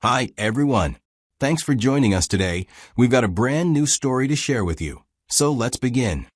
Hi, everyone. Thanks for joining us today. We've got a brand new story to share with you. So let's begin.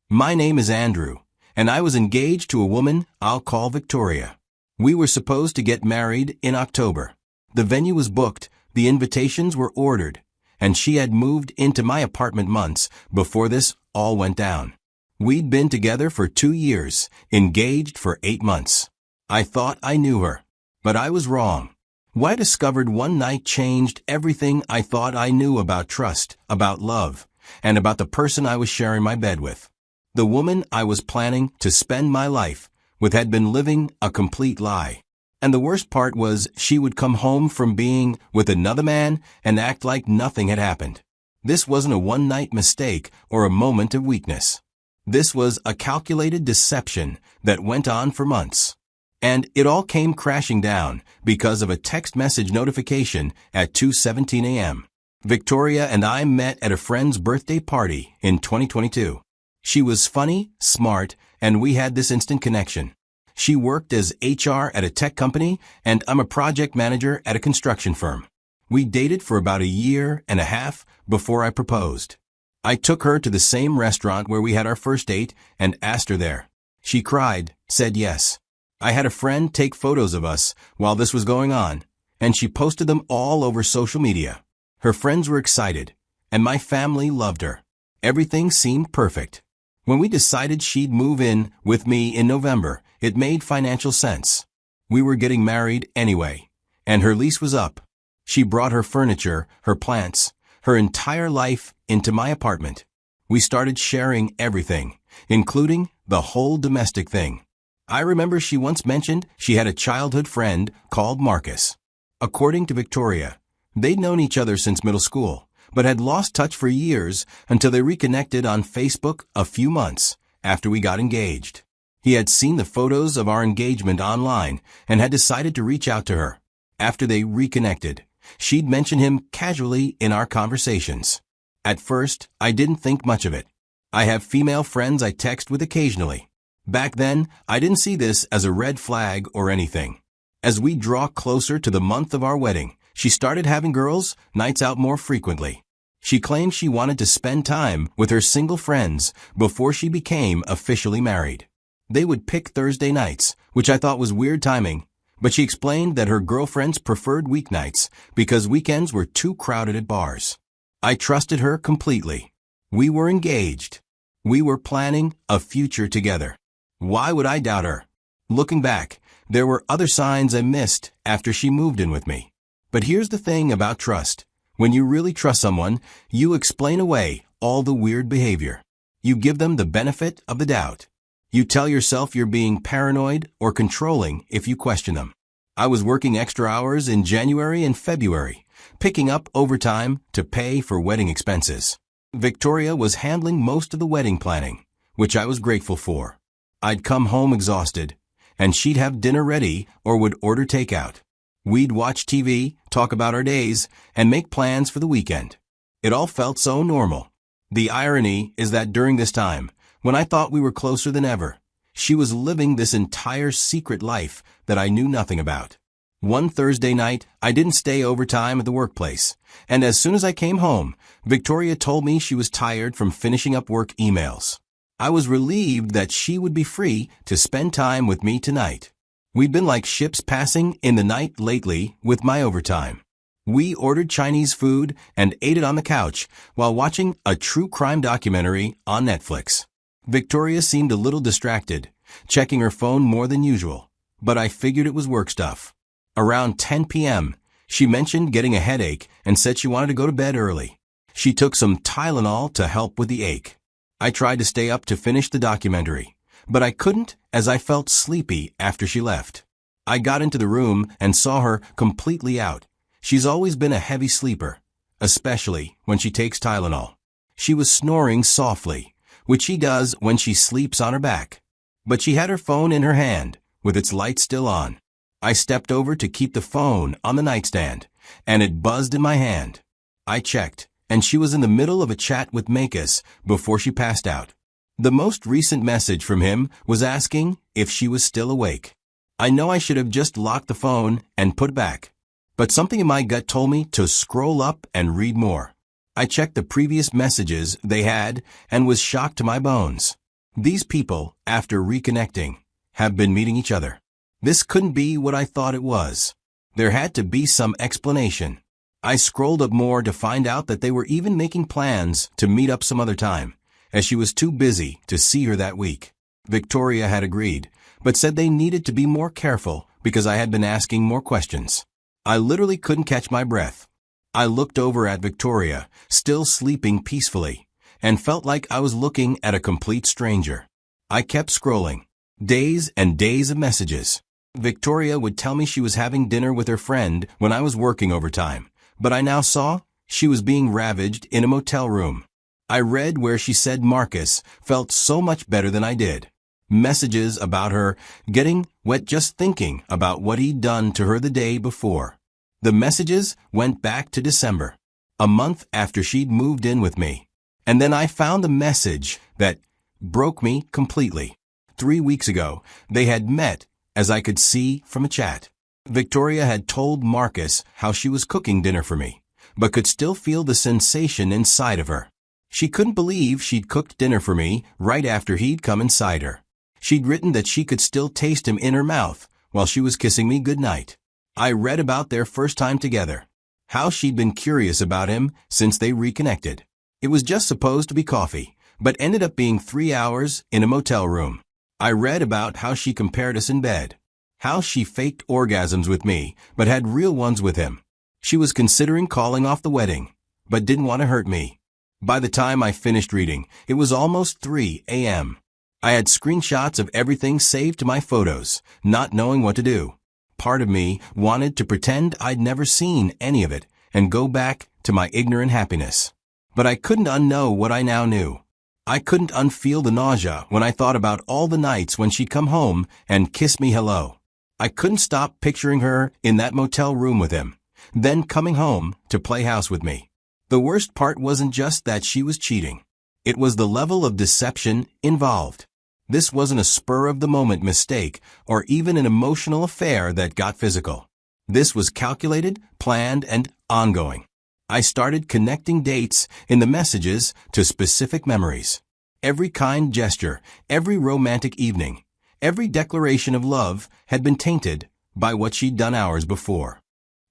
My name is Andrew, and I was engaged to a woman I'll call Victoria. We were supposed to get married in October. The venue was booked, the invitations were ordered, and she had moved into my apartment months before this all went down. We'd been together for 2 years, engaged for 8 months. I thought I knew her, but I was wrong. What I discovered one night changed everything I thought I knew about trust, about love, and about the person I was sharing my bed with. The woman I was planning to spend my life with had been living a complete lie. And the worst part was she would come home from being with another man and act like nothing had happened. This wasn't a one-night mistake or a moment of weakness. This was a calculated deception that went on for months. And it all came crashing down because of a text message notification at 2:17 a.m. Victoria and I met at a friend's birthday party in 2022. She was funny, smart, and we had this instant connection. She worked as HR at a tech company, and I'm a project manager at a construction firm. We dated for about a year and a half before I proposed. I took her to the same restaurant where we had our first date and asked her there. She cried, said yes. I had a friend take photos of us while this was going on, and she posted them all over social media. Her friends were excited, and my family loved her. Everything seemed perfect. When we decided she'd move in with me in November, it made financial sense. We were getting married anyway, and her lease was up. She brought her furniture, her plants, her entire life into my apartment. We started sharing everything, including the whole domestic thing. I remember she once mentioned she had a childhood friend called Marcus. According to Victoria, they'd known each other since middle school, but had lost touch for years until they reconnected on Facebook a few months after we got engaged. He had seen the photos of our engagement online and had decided to reach out to her. After they reconnected, she'd mention him casually in our conversations. At first, I didn't think much of it. I have female friends I text with occasionally. Back then, I didn't see this as a red flag or anything. As we draw closer to the month of our wedding, she started having girls' nights out more frequently. She claimed she wanted to spend time with her single friends before she became officially married. They would pick Thursday nights, which I thought was weird timing, but she explained that her girlfriends preferred weeknights because weekends were too crowded at bars. I trusted her completely. We were engaged. We were planning a future together. Why would I doubt her? Looking back, there were other signs I missed after she moved in with me. But here's the thing about trust. When you really trust someone, you explain away all the weird behavior. You give them the benefit of the doubt. You tell yourself you're being paranoid or controlling if you question them. I was working extra hours in January and February, picking up overtime to pay for wedding expenses. Victoria was handling most of the wedding planning, which I was grateful for. I'd come home exhausted, and she'd have dinner ready or would order takeout. We'd watch TV, talk about our days, and make plans for the weekend. It all felt so normal. The irony is that during this time, when I thought we were closer than ever, she was living this entire secret life that I knew nothing about. One Thursday night, I didn't stay overtime at the workplace, and as soon as I came home, Victoria told me she was tired from finishing up work emails. I was relieved that she would be free to spend time with me tonight. We'd been like ships passing in the night lately with my overtime. We ordered Chinese food and ate it on the couch while watching a true crime documentary on Netflix. Victoria seemed a little distracted, checking her phone more than usual, but I figured it was work stuff. Around 10 p.m., she mentioned getting a headache and said she wanted to go to bed early. She took some Tylenol to help with the ache. I tried to stay up to finish the documentary, but I couldn't as I felt sleepy after she left. I got into the room and saw her completely out. She's always been a heavy sleeper, especially when she takes Tylenol. She was snoring softly, which she does when she sleeps on her back. But she had her phone in her hand, with its light still on. I stepped over to keep the phone on the nightstand, and it buzzed in my hand. I checked, and she was in the middle of a chat with Marcus before she passed out. The most recent message from him was asking if she was still awake. I know I should have just locked the phone and put it back. But something in my gut told me to scroll up and read more. I checked the previous messages they had and was shocked to my bones. These people, after reconnecting, have been meeting each other. This couldn't be what I thought it was. There had to be some explanation. I scrolled up more to find out that they were even making plans to meet up some other time, as she was too busy to see her that week. Victoria had agreed, but said they needed to be more careful because I had been asking more questions. I literally couldn't catch my breath. I looked over at Victoria, still sleeping peacefully, and felt like I was looking at a complete stranger. I kept scrolling. Days and days of messages. Victoria would tell me she was having dinner with her friend when I was working overtime, but I now saw she was being ravaged in a motel room. I read where she said Marcus felt so much better than I did. Messages about her getting wet just thinking about what he'd done to her the day before. The messages went back to December, a month after she'd moved in with me. And then I found a message that broke me completely. 3 weeks ago, they had met, as I could see from a chat. Victoria had told Marcus how she was cooking dinner for me, but could still feel the sensation inside of her. She couldn't believe she'd cooked dinner for me right after he'd come inside her. She'd written that she could still taste him in her mouth while she was kissing me goodnight. I read about their first time together, how she'd been curious about him since they reconnected. It was just supposed to be coffee, but ended up being 3 hours in a motel room. I read about how she compared us in bed, how she faked orgasms with me, but had real ones with him. She was considering calling off the wedding, but didn't want to hurt me. By the time I finished reading, it was almost 3 a.m. I had screenshots of everything saved to my photos, not knowing what to do. Part of me wanted to pretend I'd never seen any of it and go back to my ignorant happiness. But I couldn't unknow what I now knew. I couldn't unfeel the nausea when I thought about all the nights when she'd come home and kiss me hello. I couldn't stop picturing her in that motel room with him, then coming home to play house with me. The worst part wasn't just that she was cheating. It was the level of deception involved. This wasn't a spur-of-the-moment mistake or even an emotional affair that got physical. This was calculated, planned, and ongoing. I started connecting dates in the messages to specific memories. Every kind gesture, every romantic evening, every declaration of love had been tainted by what she'd done hours before.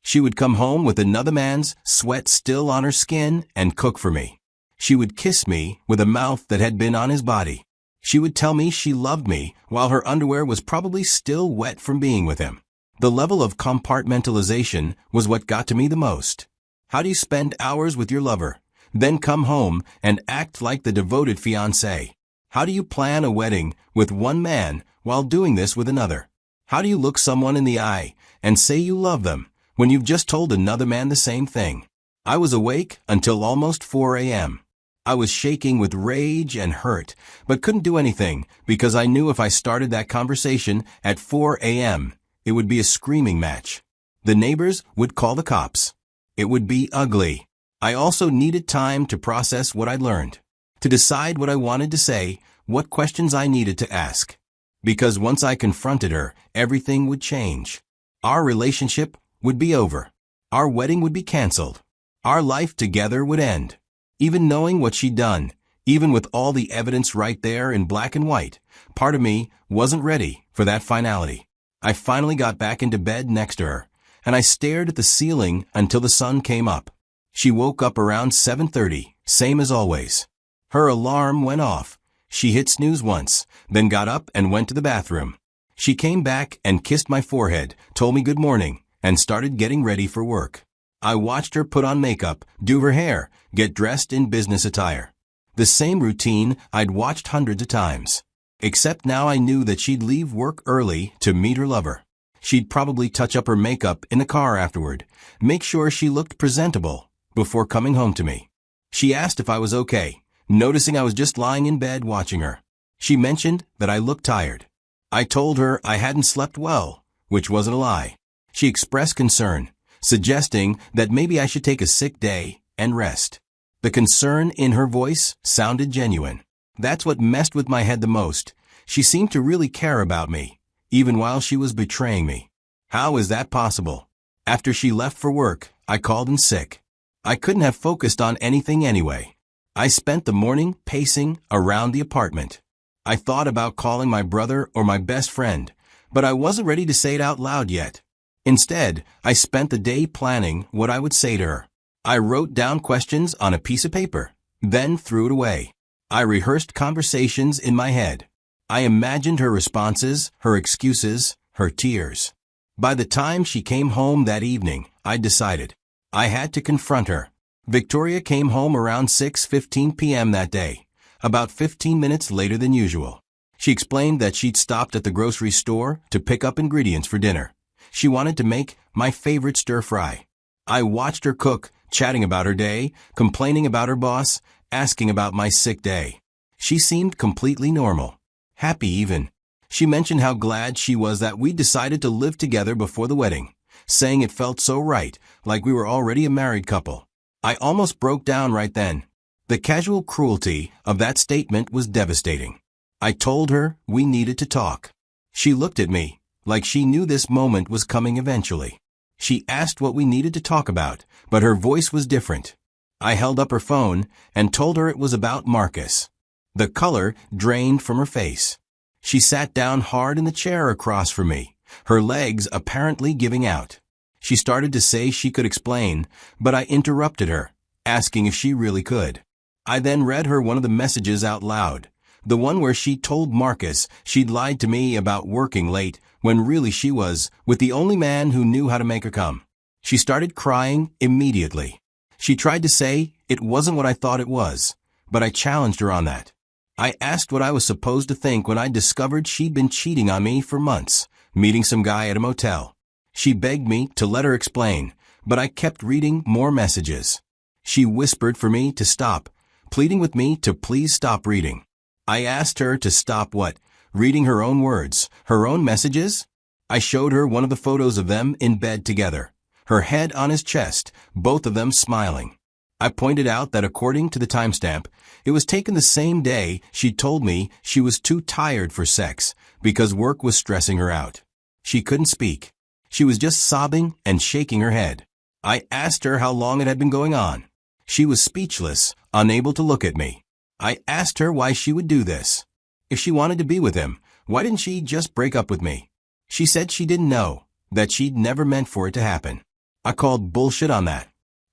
She would come home with another man's sweat still on her skin and cook for me. She would kiss me with a mouth that had been on his body. She would tell me she loved me while her underwear was probably still wet from being with him. The level of compartmentalization was what got to me the most. How do you spend hours with your lover, then come home and act like the devoted fiancé? How do you plan a wedding with one man while doing this with another? How do you look someone in the eye and say you love them when you've just told another man the same thing? I was awake until almost 4 a.m. I was shaking with rage and hurt, but couldn't do anything because I knew if I started that conversation at 4 a.m., it would be a screaming match. The neighbors would call the cops. It would be ugly. I also needed time to process what I'd learned, to decide what I wanted to say, what questions I needed to ask. Because once I confronted her, everything would change. Our relationship would be over. Our wedding would be canceled. Our life together would end. Even knowing what she'd done, even with all the evidence right there in black and white, part of me wasn't ready for that finality. I finally got back into bed next to her, and I stared at the ceiling until the sun came up. She woke up around 7:30, same as always. Her alarm went off. She hit snooze once, then got up and went to the bathroom. She came back and kissed my forehead, told me good morning, and started getting ready for work. I watched her put on makeup, do her hair, get dressed in business attire. The same routine I'd watched hundreds of times. Except now I knew that she'd leave work early to meet her lover. She'd probably touch up her makeup in the car afterward, make sure she looked presentable before coming home to me. She asked if I was okay, noticing I was just lying in bed watching her. She mentioned that I looked tired. I told her I hadn't slept well, which wasn't a lie. She expressed concern, suggesting that maybe I should take a sick day and rest. The concern in her voice sounded genuine. That's what messed with my head the most. She seemed to really care about me, even while she was betraying me. How is that possible? After she left for work, I called in sick. I couldn't have focused on anything anyway. I spent the morning pacing around the apartment. I thought about calling my brother or my best friend, but I wasn't ready to say it out loud yet. Instead, I spent the day planning what I would say to her. I wrote down questions on a piece of paper, then threw it away. I rehearsed conversations in my head. I imagined her responses, her excuses, her tears. By the time she came home that evening, I decided I had to confront her. Victoria came home around 6:15 p.m. that day, about 15 minutes later than usual. She explained that she'd stopped at the grocery store to pick up ingredients for dinner. She wanted to make my favorite stir-fry. I watched her cook, chatting about her day, complaining about her boss, asking about my sick day. She seemed completely normal, happy even. She mentioned how glad she was that we decided to live together before the wedding, saying it felt so right, like we were already a married couple. I almost broke down right then. The casual cruelty of that statement was devastating. I told her we needed to talk. She looked at me, like she knew this moment was coming eventually. She asked what we needed to talk about, but her voice was different. I held up her phone and told her it was about Marcus. The color drained from her face. She sat down hard in the chair across from me, her legs apparently giving out. She started to say she could explain, but I interrupted her, asking if she really could. I then read her one of the messages out loud, the one where she told Marcus she'd lied to me about working late when really she was with the only man who knew how to make her come. She started crying immediately. She tried to say it wasn't what I thought it was, but I challenged her on that. I asked what I was supposed to think when I discovered she'd been cheating on me for months, meeting some guy at a motel. She begged me to let her explain, but I kept reading more messages. She whispered for me to stop, pleading with me to please stop reading. I asked her to stop what? Reading her own words, her own messages? I showed her one of the photos of them in bed together, her head on his chest, both of them smiling. I pointed out that according to the timestamp, it was taken the same day she told me she was too tired for sex because work was stressing her out. She couldn't speak. She was just sobbing and shaking her head. I asked her how long it had been going on. She was speechless, unable to look at me. I asked her why she would do this. If she wanted to be with him, why didn't she just break up with me? She said she didn't know, that she'd never meant for it to happen. I called bullshit on that.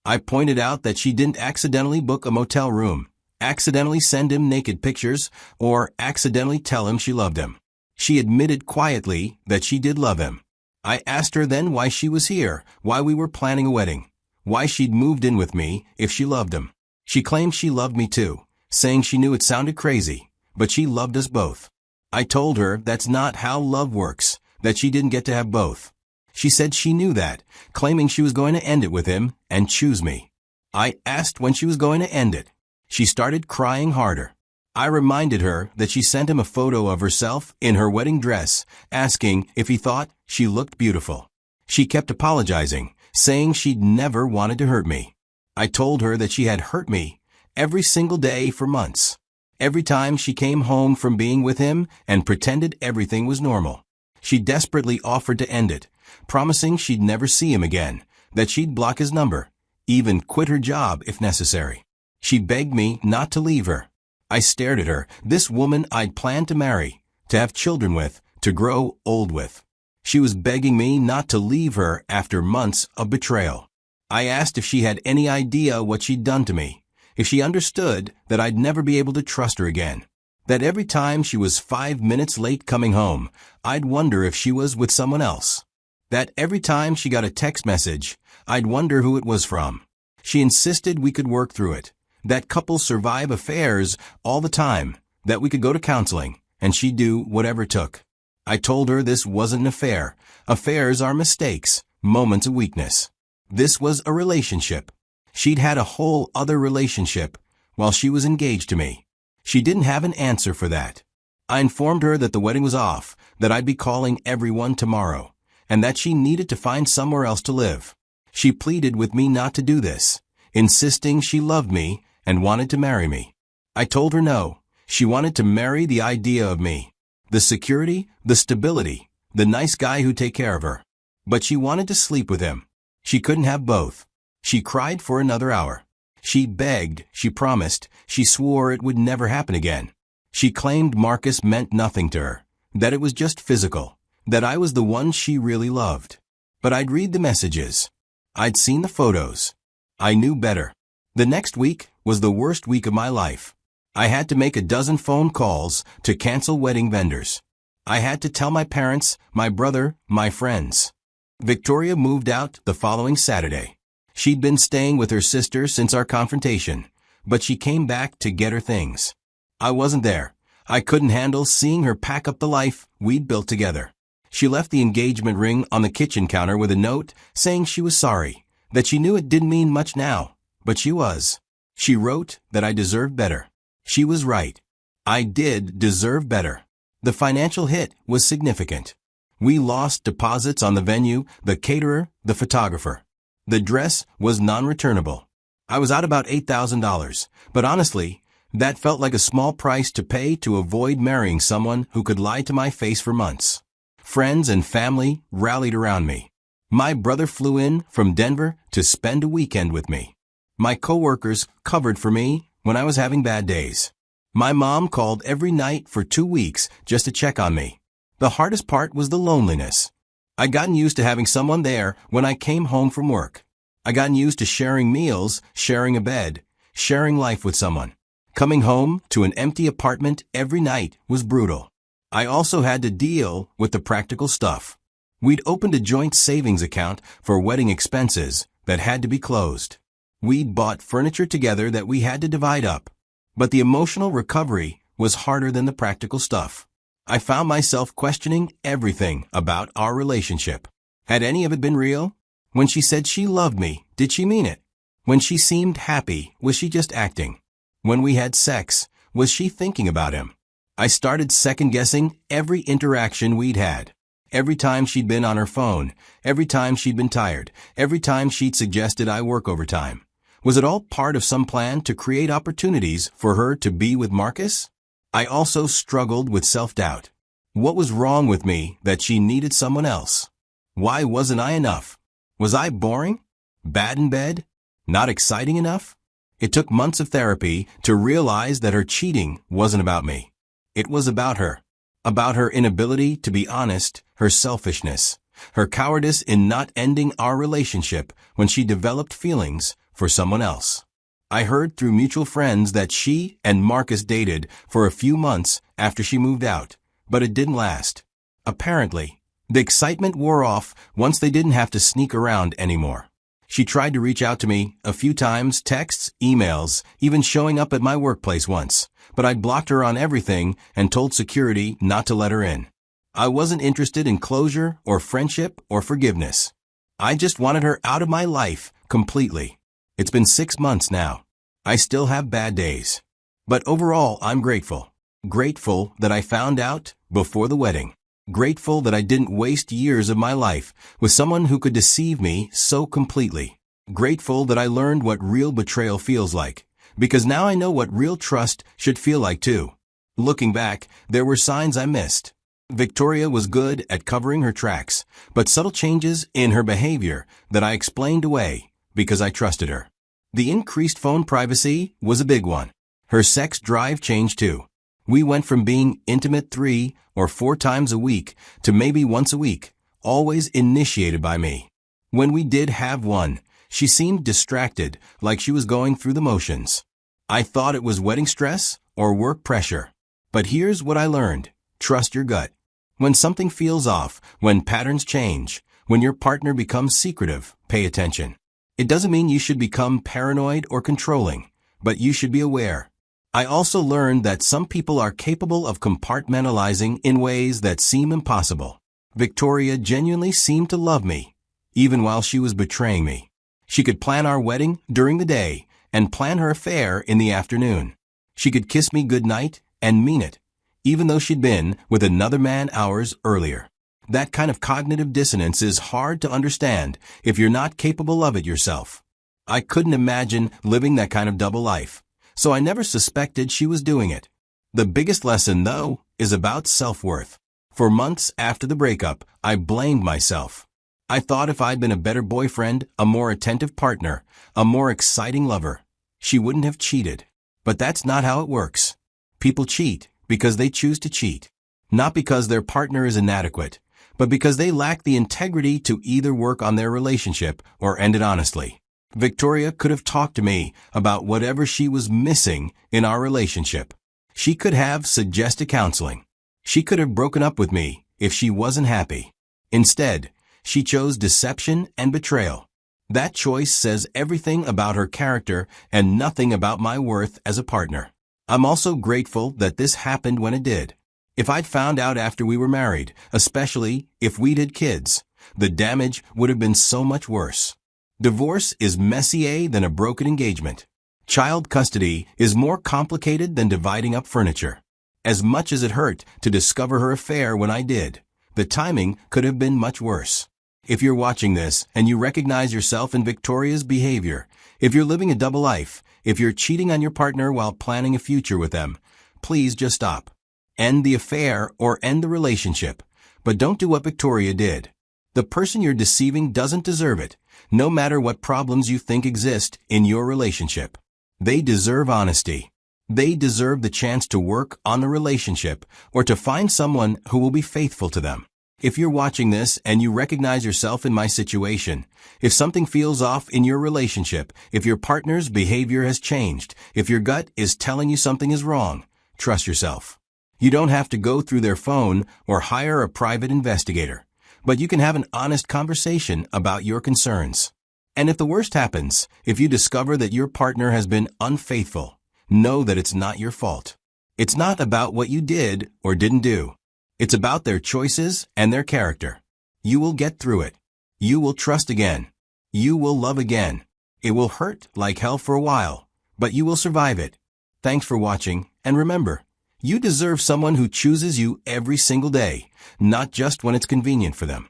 I pointed out that she didn't accidentally book a motel room, accidentally send him naked pictures, or accidentally tell him she loved him. She admitted quietly that she did love him. I asked her then why she was here, why we were planning a wedding, why she'd moved in with me if she loved him. She claimed she loved me too, saying she knew it sounded crazy, but she loved us both. I told her that's not how love works, that she didn't get to have both. She said she knew that, claiming she was going to end it with him and choose me. I asked when she was going to end it. She started crying harder. I reminded her that she sent him a photo of herself in her wedding dress, asking if he thought she looked beautiful. She kept apologizing, saying she'd never wanted to hurt me. I told her that she had hurt me every single day for months. Every time she came home from being with him and pretended everything was normal. She desperately offered to end it, promising she'd never see him again, that she'd block his number, even quit her job if necessary. She begged me not to leave her. I stared at her, this woman I'd planned to marry, to have children with, to grow old with. She was begging me not to leave her after months of betrayal. I asked if she had any idea what she'd done to me, if she understood that I'd never be able to trust her again, that every time she was 5 minutes late coming home, I'd wonder if she was with someone else, that every time she got a text message, I'd wonder who it was from. She insisted we could work through it, that couples survive affairs all the time, that we could go to counseling, and she'd do whatever it took. I told her this wasn't an affair. Affairs are mistakes, moments of weakness. This was a relationship. She'd had a whole other relationship while she was engaged to me. She didn't have an answer for that. I informed her that the wedding was off, that I'd be calling everyone tomorrow, and that she needed to find somewhere else to live. She pleaded with me not to do this, insisting she loved me and wanted to marry me. I told her no. She wanted to marry the idea of me, the security, the stability, the nice guy who'd take care of her. But she wanted to sleep with him. She couldn't have both. She cried for another hour. She begged, she promised, she swore it would never happen again. She claimed Marcus meant nothing to her, that it was just physical, that I was the one she really loved. But I'd read the messages. I'd seen the photos. I knew better. The next week was the worst week of my life. I had to make a dozen phone calls to cancel wedding vendors. I had to tell my parents, my brother, my friends. Victoria moved out the following Saturday. She'd been staying with her sister since our confrontation, but she came back to get her things. I wasn't there. I couldn't handle seeing her pack up the life we'd built together. She left the engagement ring on the kitchen counter with a note saying she was sorry, that she knew it didn't mean much now, but she was. She wrote that I deserved better. She was right. I did deserve better. The financial hit was significant. We lost deposits on the venue, the caterer, the photographer. The dress was non-returnable. I was out about $8,000, but honestly, that felt like a small price to pay to avoid marrying someone who could lie to my face for months. Friends and family rallied around me. My brother flew in from Denver to spend a weekend with me. My coworkers covered for me when I was having bad days. My mom called every night for 2 weeks just to check on me. The hardest part was the loneliness. I'd gotten used to having someone there when I came home from work. I'd gotten used to sharing meals, sharing a bed, sharing life with someone. Coming home to an empty apartment every night was brutal. I also had to deal with the practical stuff. We'd opened a joint savings account for wedding expenses that had to be closed. We'd bought furniture together that we had to divide up. But the emotional recovery was harder than the practical stuff. I found myself questioning everything about our relationship. Had any of it been real? When she said she loved me, did she mean it? When she seemed happy, was she just acting? When we had sex, was she thinking about him? I started second-guessing every interaction we'd had. Every time she'd been on her phone, every time she'd been tired, every time she'd suggested I work overtime. Was it all part of some plan to create opportunities for her to be with Marcus? I also struggled with self-doubt. What was wrong with me that she needed someone else? Why wasn't I enough? Was I boring? Bad in bed? Not exciting enough? It took months of therapy to realize that her cheating wasn't about me. It was about her. About her inability to be honest, her selfishness, her cowardice in not ending our relationship when she developed feelings for someone else. I heard through mutual friends that she and Marcus dated for a few months after she moved out, but it didn't last. Apparently, the excitement wore off once they didn't have to sneak around anymore. She tried to reach out to me a few times, texts, emails, even showing up at my workplace once, but I'd blocked her on everything and told security not to let her in. I wasn't interested in closure or friendship or forgiveness. I just wanted her out of my life completely. It's been 6 months now. I still have bad days. But overall, I'm grateful. Grateful that I found out before the wedding. Grateful that I didn't waste years of my life with someone who could deceive me so completely. Grateful that I learned what real betrayal feels like, because now I know what real trust should feel like too. Looking back, there were signs I missed. Victoria was good at covering her tracks, but subtle changes in her behavior that I explained away because I trusted her. The increased phone privacy was a big one. Her sex drive changed too. We went from being intimate 3 or 4 times a week to maybe once a week, always initiated by me. When we did have one, she seemed distracted, like she was going through the motions. I thought it was wedding stress or work pressure. But here's what I learned. Trust your gut. When something feels off, when patterns change, when your partner becomes secretive, pay attention. It doesn't mean you should become paranoid or controlling, but you should be aware. I also learned that some people are capable of compartmentalizing in ways that seem impossible. Victoria genuinely seemed to love me, even while she was betraying me. She could plan our wedding during the day and plan her affair in the afternoon. She could kiss me goodnight and mean it, even though she'd been with another man hours earlier. That kind of cognitive dissonance is hard to understand if you're not capable of it yourself. I couldn't imagine living that kind of double life, so I never suspected she was doing it. The biggest lesson, though, is about self-worth. For months after the breakup, I blamed myself. I thought if I'd been a better boyfriend, a more attentive partner, a more exciting lover, she wouldn't have cheated. But that's not how it works. People cheat because they choose to cheat. Not because their partner is inadequate, but because they lack the integrity to either work on their relationship or end it honestly. Victoria could have talked to me about whatever she was missing in our relationship. She could have suggested counseling. She could have broken up with me if she wasn't happy. Instead, she chose deception and betrayal. That choice says everything about her character and nothing about my worth as a partner. I'm also grateful that this happened when it did. If I'd found out after we were married, especially if we'd had kids, the damage would have been so much worse. Divorce is messier than a broken engagement. Child custody is more complicated than dividing up furniture. As much as it hurt to discover her affair when I did, the timing could have been much worse. If you're watching this and you recognize yourself in Victoria's behavior, if you're living a double life, if you're cheating on your partner while planning a future with them, please just stop. End the affair or end the relationship, but don't do what Victoria did. The person you're deceiving doesn't deserve it, no matter what problems you think exist in your relationship. They deserve honesty. They deserve the chance to work on the relationship or to find someone who will be faithful to them. If you're watching this and you recognize yourself in my situation, if something feels off in your relationship, if your partner's behavior has changed, if your gut is telling you something is wrong, trust yourself. You don't have to go through their phone or hire a private investigator, but you can have an honest conversation about your concerns. And if the worst happens, if you discover that your partner has been unfaithful, know that it's not your fault. It's not about what you did or didn't do. It's about their choices and their character. You will get through it. You will trust again. You will love again. It will hurt like hell for a while, but you will survive it. Thanks for watching, and remember, you deserve someone who chooses you every single day, not just when it's convenient for them.